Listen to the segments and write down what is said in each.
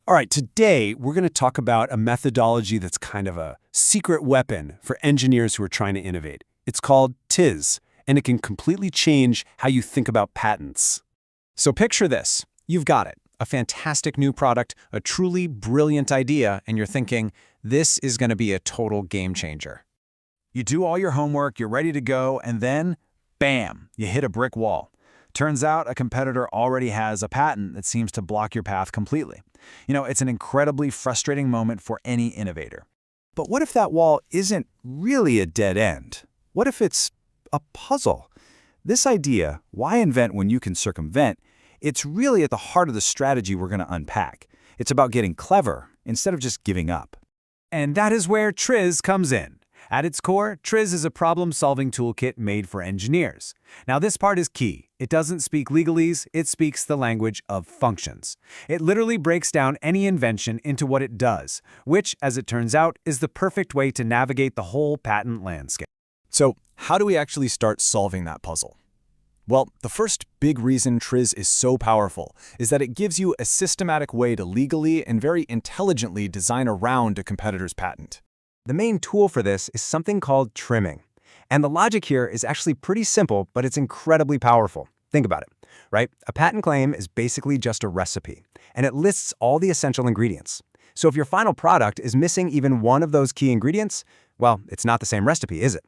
All right, today we're going to talk about a methodology that's kind of a secret weapon for engineers who are trying to innovate. It's called TRIZ, and it can completely change how you think about patents. So picture this. You've got it. A fantastic new product, a truly brilliant idea, and you're thinking, this is going to be a total game changer. You do all your homework, you're ready to go, and then, bam, you hit a brick wall. Turns out a competitor already has a patent that seems to block your path completely. It's an incredibly frustrating moment for any innovator. But what if that wall isn't really a dead end? What if it's a puzzle? This idea, why invent when you can circumvent, it's really at the heart of the strategy we're going to unpack. It's about getting clever instead of just giving up. And that is where TRIZ comes in. At its core, TRIZ is a problem-solving toolkit made for engineers. Now, this part is key. It doesn't speak legalese, it speaks the language of functions. It literally breaks down any invention into what it does, which, as it turns out, is the perfect way to navigate the whole patent landscape. So, how do we actually start solving that puzzle? Well, the first big reason TRIZ is so powerful is that it gives you a systematic way to legally and very intelligently design around a competitor's patent. The main tool for this is something called trimming. And the logic here is actually pretty simple, but it's incredibly powerful. Think about it, right? A patent claim is basically just a recipe, and it lists all the essential ingredients. So if your final product is missing even one of those key ingredients, well, it's not the same recipe, is it?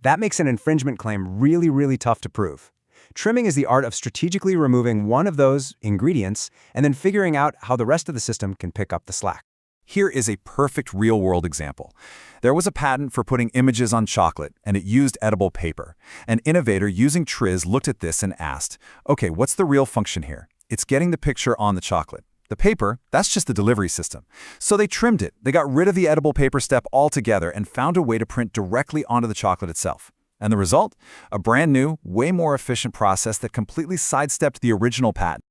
That makes an infringement claim really, really tough to prove. Trimming is the art of strategically removing one of those ingredients and then figuring out how the rest of the system can pick up the slack. Here is a perfect real-world example. There was a patent for putting images on chocolate, and it used edible paper. An innovator using TRIZ looked at this and asked, okay, what's the real function here? It's getting the picture on the chocolate. The paper, that's just the delivery system. So they trimmed it. They got rid of the edible paper step altogether and found a way to print directly onto the chocolate itself. And the result? A brand new, way more efficient process that completely sidestepped the original patent.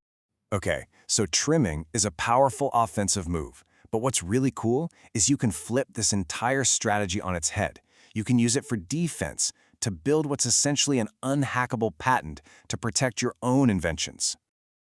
Okay, so trimming is a powerful offensive move. But what's really cool is you can flip this entire strategy on its head. You can use it for defense, to build what's essentially an unhackable patent to protect your own inventions.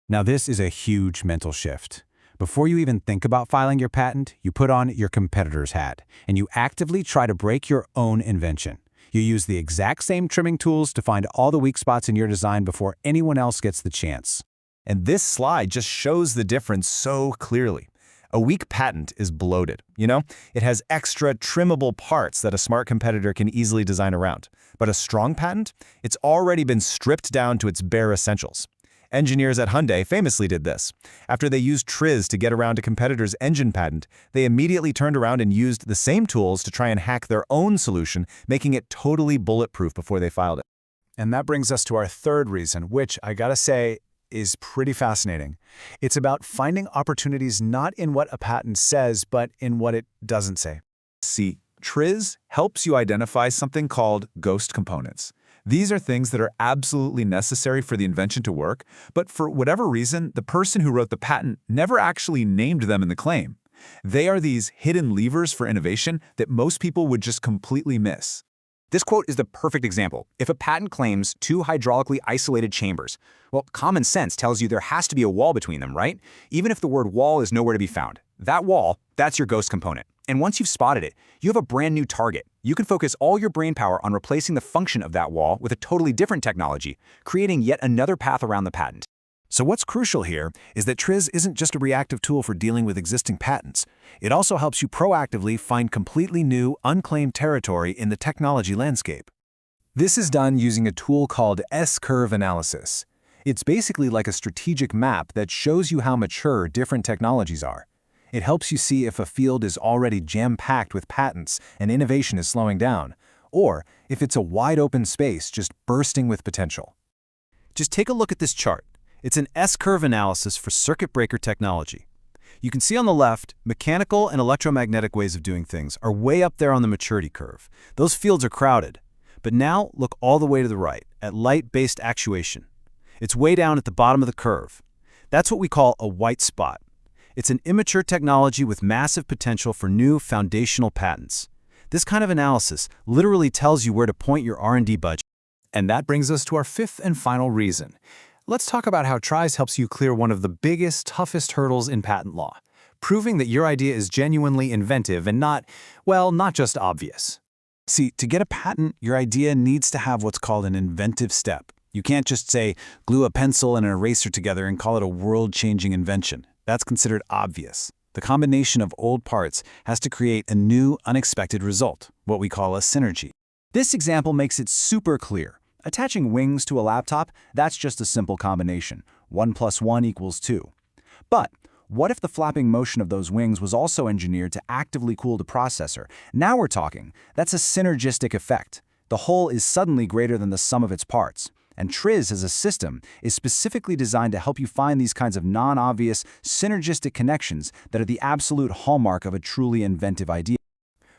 Now, this is a huge mental shift. Before you even think about filing your patent, you put on your competitor's hat, and you actively try to break your own invention. You use the exact same trimming tools to find all the weak spots in your design before anyone else gets the chance. And this slide just shows the difference so clearly. A weak patent is bloated, It has extra trimmable parts that a smart competitor can easily design around. But a strong patent? It's already been stripped down to its bare essentials. Engineers at Hyundai famously did this. After they used TRIZ to get around a competitor's engine patent, they immediately turned around and used the same tools to try and hack their own solution, making it totally bulletproof before they filed it. And that brings us to our third reason, which, I gotta say, is pretty fascinating. It's about finding opportunities not in what a patent says, but in what it doesn't say. See, TRIZ helps you identify something called ghost components. These are things that are absolutely necessary for the invention to work, but for whatever reason, the person who wrote the patent never actually named them in the claim. They are these hidden levers for innovation that most people would just completely miss. This quote is the perfect example. If a patent claims two hydraulically isolated chambers, well, common sense tells you there has to be a wall between them, right? Even if the word wall is nowhere to be found. That wall, that's your ghost component. And once you've spotted it, you have a brand new target. You can focus all your brainpower on replacing the function of that wall with a totally different technology, creating yet another path around the patent. So what's crucial here is that TRIZ isn't just a reactive tool for dealing with existing patents. It also helps you proactively find completely new, unclaimed territory in the technology landscape. This is done using a tool called S-curve analysis. It's basically like a strategic map that shows you how mature different technologies are. It helps you see if a field is already jam-packed with patents and innovation is slowing down, or if it's a wide-open space just bursting with potential. Just take a look at this chart. It's an S-curve analysis for circuit breaker technology. You can see on the left, mechanical and electromagnetic ways of doing things are way up there on the maturity curve. Those fields are crowded. But now look all the way to the right, at light-based actuation. It's way down at the bottom of the curve. That's what we call a white spot. It's an immature technology with massive potential for new foundational patents. This kind of analysis literally tells you where to point your R&D budget. And that brings us to our fifth and final reason. Let's talk about how TRIZ helps you clear one of the biggest, toughest hurdles in patent law: proving that your idea is genuinely inventive and not, well, not just obvious. See, to get a patent, your idea needs to have what's called an inventive step. You can't just say, glue a pencil and an eraser together and call it a world-changing invention. That's considered obvious. The combination of old parts has to create a new, unexpected result, what we call a synergy. This example makes it super clear. Attaching wings to a laptop, that's just a simple combination. 1 + 1 = 2. But what if the flapping motion of those wings was also engineered to actively cool the processor? Now we're talking. That's a synergistic effect. The whole is suddenly greater than the sum of its parts. And TRIZ as a system is specifically designed to help you find these kinds of non-obvious, synergistic connections that are the absolute hallmark of a truly inventive idea.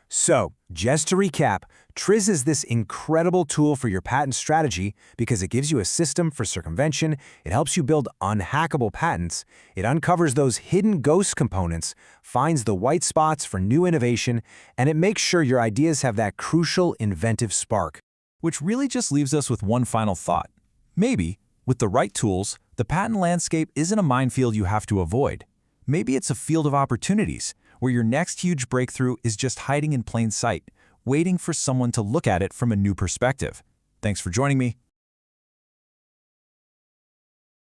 So, just to recap, TRIZ is this incredible tool for your patent strategy because it gives you a system for circumvention, it helps you build unhackable patents, it uncovers those hidden ghost components, finds the white spots for new innovation, and it makes sure your ideas have that crucial inventive spark. Which really just leaves us with one final thought. Maybe, with the right tools, the patent landscape isn't a minefield you have to avoid. Maybe it's a field of opportunities, where your next huge breakthrough is just hiding in plain sight, waiting for someone to look at it from a new perspective. Thanks for joining me.